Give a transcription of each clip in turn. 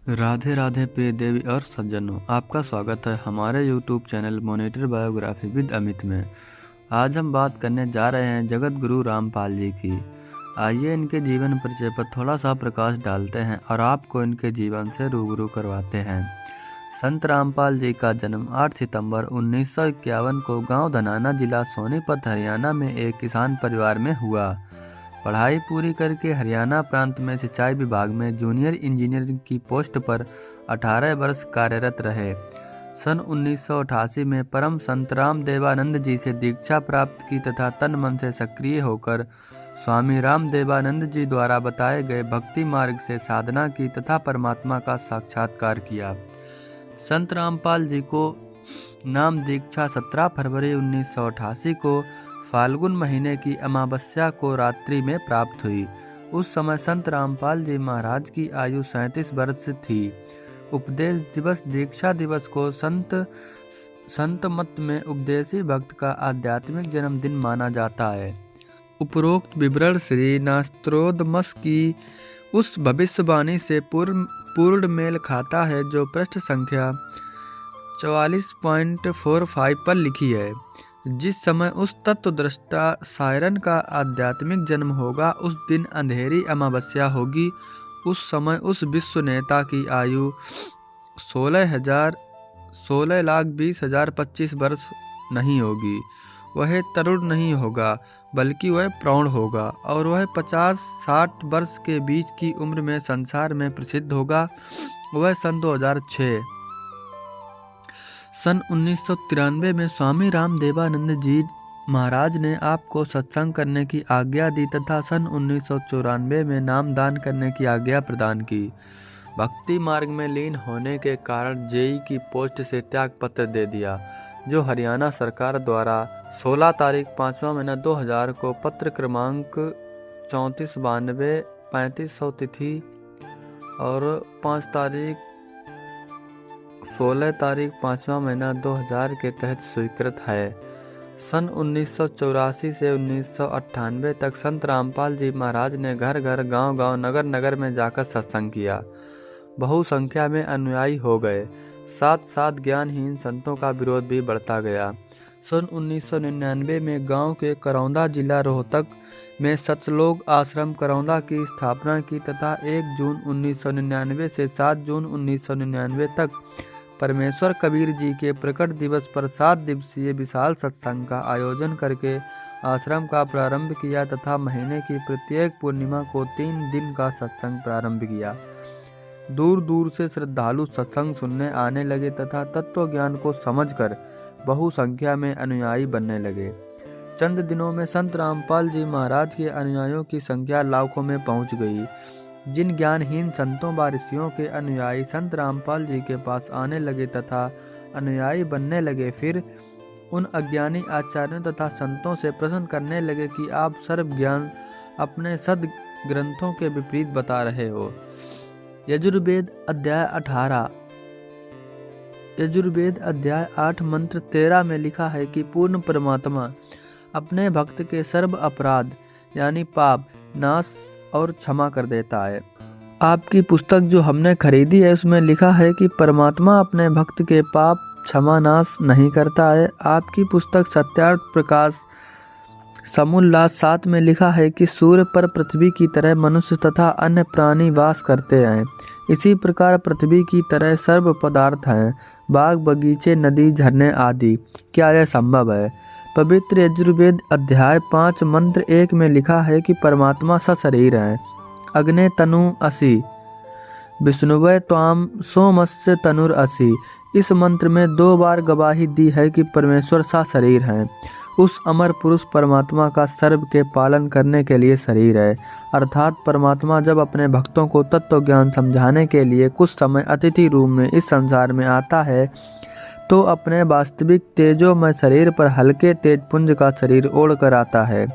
राधे राधे प्रिय देवी और सज्जनों, आपका स्वागत है हमारे YouTube channel monitor biography with Amit में। आज हम बात करने जा रहे हैं जगत गुरु रामपाल जी की। आइए इनके जीवन परिचय पर थोड़ा सा प्रकाश डालते हैं और आपको इनके जीवन से रूबरू करवाते हैं। संत रामपाल जी का जन्म 8 सितंबर 1951 को गांव धनाना जिला सोनीपत हरियाणा में एक किसान परिवार में हुआ। पढ़ाई पूरी करके हरियाणा प्रांत में सिंचाई विभाग में जूनियर इंजीनियर की पोस्ट पर 18 वर्ष कार्यरत रहे। सन 1988 में परम संत राम देवानंद जी से दीक्षा प्राप्त की तथा तन मन से सक्रिय होकर स्वामी राम देवानंद जी द्वारा बताए गए भक्ति मार्ग से साधना की तथा परमात्मा का साक्षात्कार किया। संत रामपाल जी को नाम दीक्षा 17 फरवरी 1988 को फाल्गुन महीने की अमावस्या को रात्रि में प्राप्त हुई। उस समय संत रामपाल जी महाराज की आयु 37 वर्ष थी। उपदेश दिवस दीक्षा दिवस को संत मत में उपदेशी भक्त का आध्यात्मिक जन्मदिन माना जाता है। उपरोक्त विवरण श्री नास्त्रोदमस की उस भविष्यवाणी से पूर्ण मेल खाता है जो पृष्ठ संख्या 44.45 पर लिखी है। जिस समय उस तत्वदृष्टा सायरन का आध्यात्मिक जन्म होगा, उस दिन अंधेरी अमावस्या होगी। उस समय उस विश्व नेता की आयु 16,20,25 वर्ष नहीं होगी। वह तरुण नहीं होगा, बल्कि वह प्रौढ़ होगा और वह 50-60 वर्ष के बीच की उम्र में संसार में प्रसिद्ध होगा। वह सन 2006 सन 1993 में स्वामी राम देवानंद जी महाराज ने आपको सत्संग करने की आज्ञा दी तथा सन 1994 में नामदान करने की आज्ञा प्रदान की। भक्ति मार्ग में लीन होने के कारण जेई की पोस्ट से त्याग पत्र दे दिया, जो हरियाणा सरकार द्वारा 16 तारीख 5वां महीना 2000 को पत्र क्रमांक 3492-3500 तिथि और 16 तारीख 5वां महीना 2000 के तहत स्वीकृत है। सन 1984 से 1998 तक संत रामपाल जी महाराज ने घर घर गांव-गांव नगर-नगर में जाकर सत्संग किया। बहुसंख्या में अनुयायी हो गए। साथ साथ ज्ञानहीन संतों का विरोध भी बढ़ता गया। सन 1999 में गांव के करौंदा जिला रोहतक में सतलोक आश्रम करौंदा की स्थापना की तथा 1 जून 1999 से 7 जून 1999 तक परमेश्वर कबीर जी के प्रकट दिवस पर 7 दिवसीय विशाल सत्संग का आयोजन करके आश्रम का प्रारंभ किया तथा महीने की प्रत्येक पूर्णिमा को 3 दिन का सत्संग प्रारंभ किया। दूर दूर से श्रद्धालु सत्संग सुनने आने लगे तथा तत्व ज्ञान को समझकर बहुसंख्या में अनुयायी बनने लगे। चंद दिनों में संत रामपाल जी महाराज के अनुयायियों की संख्या लाखों में पहुंच गई। जिन ज्ञानहीन संतों व ऋषियों के अनुयायी संत रामपाल जी के पास आने लगे तथा अनुयायी बनने लगे, फिर उन अज्ञानी आचार्यों तथा संतों से प्रश्न करने लगे कि आप सर्व ज्ञान अपने सद ग्रंथों के विपरीत बता रहे हो। यजुर्वेद अध्याय 8 मंत्र 13 में लिखा है कि पूर्ण परमात्मा अपने भक्त के सर्व अपराध यानी पाप नाश और क्षमा कर देता है। आपकी पुस्तक जो हमने खरीदी है उसमें लिखा है कि परमात्मा अपने भक्त के पाप क्षमा नाश नहीं करता है। आपकी पुस्तक सत्यार्थ प्रकाश समोल्लास 7 में लिखा है कि सूर्य पर पृथ्वी की तरह मनुष्य तथा अन्य प्राणी वास करते हैं। इसी प्रकार पृथ्वी की तरह सर्व पदार्थ हैं, बाग बगीचे नदी झरने आदि। क्या यह संभव है? पवित्र यजुर्वेद अध्याय 5 मंत्र 1 में लिखा है कि परमात्मा सशरीर है। अग्ने तनु असि विष्णुवै त्वाम सोमस्य तनुर असि। इस मंत्र में 2 बार गवाही दी है कि परमेश्वर सशरीर हैं। उस अमर पुरुष परमात्मा का सर्व के पालन करने के लिए शरीर है। अर्थात परमात्मा जब अपने भक्तों को तत्व ज्ञान समझाने के लिए कुछ समय अतिथि रूप में इस संसार में आता है, तो अपने वास्तविक तेजोमय शरीर पर हल्के तेजपुंज का शरीर ओढ़ कर आता है।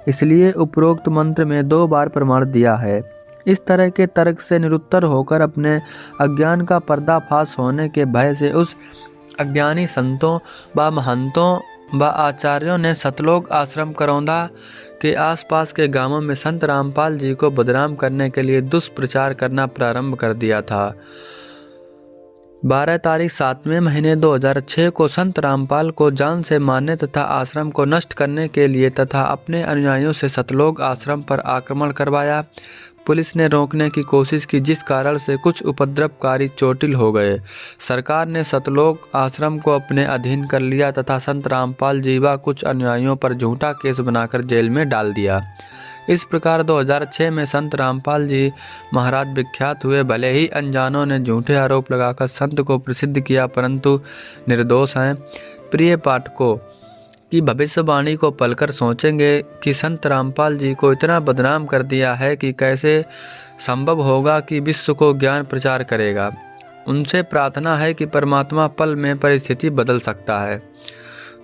इसलिए उपरोक्त मंत्र में 2 बार प्रमाण दिया है। इस तरह के तर्क से निरुत्तर होकर अपने अज्ञान का पर्दाफाश होने के भय से उस अज्ञानी संतों व महंतों व आचार्यों ने सतलोक आश्रम करौंदा के आसपास के गांवों में संत रामपाल जी को बदनाम करने के लिए दुष्प्रचार करना प्रारंभ कर दिया था। 12 तारीख 7वें महीने 2006 को संत रामपाल को जान से मारने तथा आश्रम को नष्ट करने के लिए तथा अपने अनुयायियों से सतलोक आश्रम पर आक्रमण करवाया। पुलिस ने रोकने की कोशिश की, जिस कारण से कुछ उपद्रवकारी चोटिल हो गए। सरकार ने सतलोक आश्रम को अपने अधीन कर लिया तथा संत रामपाल जी व कुछ अनुयायियों पर झूठा केस बनाकर जेल में डाल दिया। इस प्रकार 2006 में संत रामपाल जी महाराज विख्यात हुए। भले ही अनजानों ने झूठे आरोप लगाकर संत को प्रसिद्ध किया, परंतु निर्दोष हैं। प्रिय पाठकों की भविष्यवाणी को पलकर सोचेंगे कि संत रामपाल जी को इतना बदनाम कर दिया है कि कैसे संभव होगा कि विश्व को ज्ञान प्रचार करेगा। उनसे प्रार्थना है कि परमात्मा पल में परिस्थिति बदल सकता है।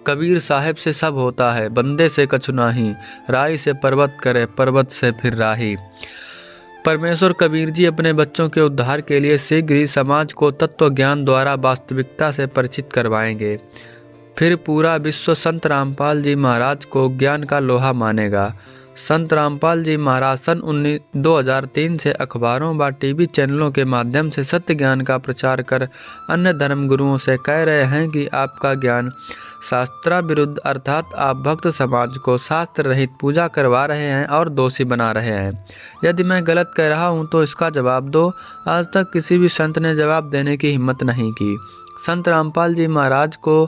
कबीर साहब से सब होता है, बंदे से कछु नाही, राही से पर्वत करे, पर्वत से फिर राही। परमेश्वर कबीर जी अपने बच्चों के उद्धार के लिए शीघ्र ही समाज को तत्व ज्ञान द्वारा वास्तविकता से परिचित करवाएंगे। फिर पूरा विश्व संत रामपाल जी महाराज को ज्ञान का लोहा मानेगा। संत रामपाल जी महाराज सन 2003 से अखबारों व टीवी चैनलों के माध्यम से सत्य ज्ञान का प्रचार कर अन्य धर्म गुरुओं से कह रहे हैं कि आपका ज्ञान शास्त्रा विरुद्ध, अर्थात आप भक्त समाज को शास्त्र रहित पूजा करवा रहे हैं और दोषी बना रहे हैं। यदि मैं गलत कह रहा हूं तो इसका जवाब दो। आज तक किसी भी संत ने जवाब देने की हिम्मत नहीं की। संत रामपाल जी महाराज को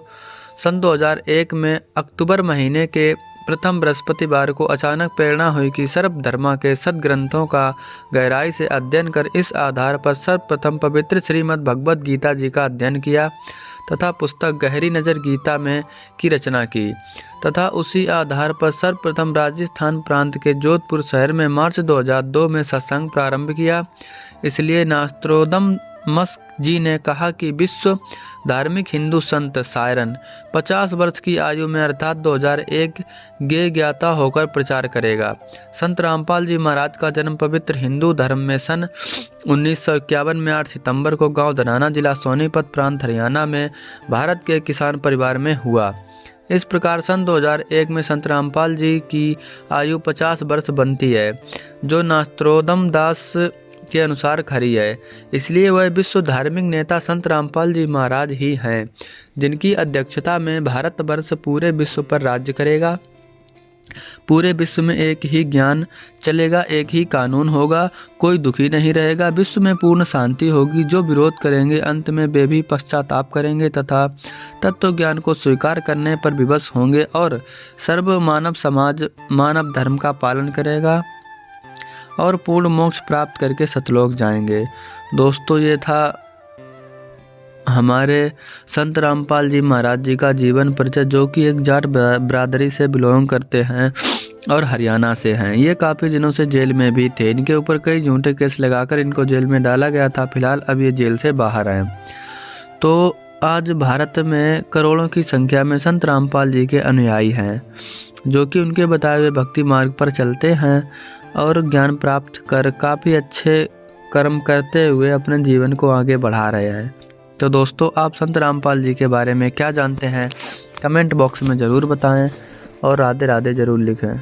सन 2001 में अक्टूबर महीने के प्रथम बृहस्पतिवार को अचानक प्रेरणा हुई कि सर्वधर्मा के सद्ग्रंथों का गहराई से अध्ययन कर इस आधार पर सर्वप्रथम पवित्र श्रीमद् भगवद गीता जी का अध्ययन किया तथा पुस्तक गहरी नज़र गीता में की रचना की तथा उसी आधार पर सर्वप्रथम राजस्थान प्रांत के जोधपुर शहर में मार्च 2002 में सत्संग प्रारंभ किया। इसलिए नास्त्रोदमस जी ने कहा कि विश्व धार्मिक हिंदू संत सायरन 50 वर्ष की आयु में अर्थात 2001 गे ज्ञाता होकर प्रचार करेगा। संत रामपाल जी महाराज का जन्म पवित्र हिंदू धर्म में सन 1951 में 8 सितंबर को गांव धनाना, जिला सोनीपत, प्रांत हरियाणा में भारत के किसान परिवार में हुआ। इस प्रकार सन 2001 में संत रामपाल जी की आयु 50 वर्ष बनती है, जो नास्त्रोदम दास के अनुसार खरी है। इसलिए वह विश्व धार्मिक नेता संत रामपाल जी महाराज ही हैं, जिनकी अध्यक्षता में भारतवर्ष पूरे विश्व पर राज्य करेगा। पूरे विश्व में एक ही ज्ञान चलेगा, एक ही कानून होगा, कोई दुखी नहीं रहेगा, विश्व में पूर्ण शांति होगी। जो विरोध करेंगे अंत में वे भी पश्चाताप करेंगे तथा तत्व ज्ञान को स्वीकार करने पर विवश होंगे और सर्व मानव समाज मानव धर्म का पालन करेगा और पूर्ण मोक्ष प्राप्त करके सतलोक जाएंगे। दोस्तों, ये था हमारे संत रामपाल जी महाराज जी का जीवन परिचय, जो कि एक जाट बिरादरी से बिलोंग करते हैं और हरियाणा से हैं। ये काफ़ी दिनों से जेल में भी थे। इनके ऊपर कई झूठे केस लगाकर इनको जेल में डाला गया था। फिलहाल अब ये जेल से बाहर आए। तो आज भारत में करोड़ों की संख्या में संत रामपाल जी के अनुयायी हैं, जो कि उनके बताए हुए भक्ति मार्ग पर चलते हैं और ज्ञान प्राप्त कर काफ़ी अच्छे कर्म करते हुए अपने जीवन को आगे बढ़ा रहे हैं। तो दोस्तों, आप संत रामपाल जी के बारे में क्या जानते हैं? कमेंट बॉक्स में ज़रूर बताएं और राधे राधे ज़रूर लिखें।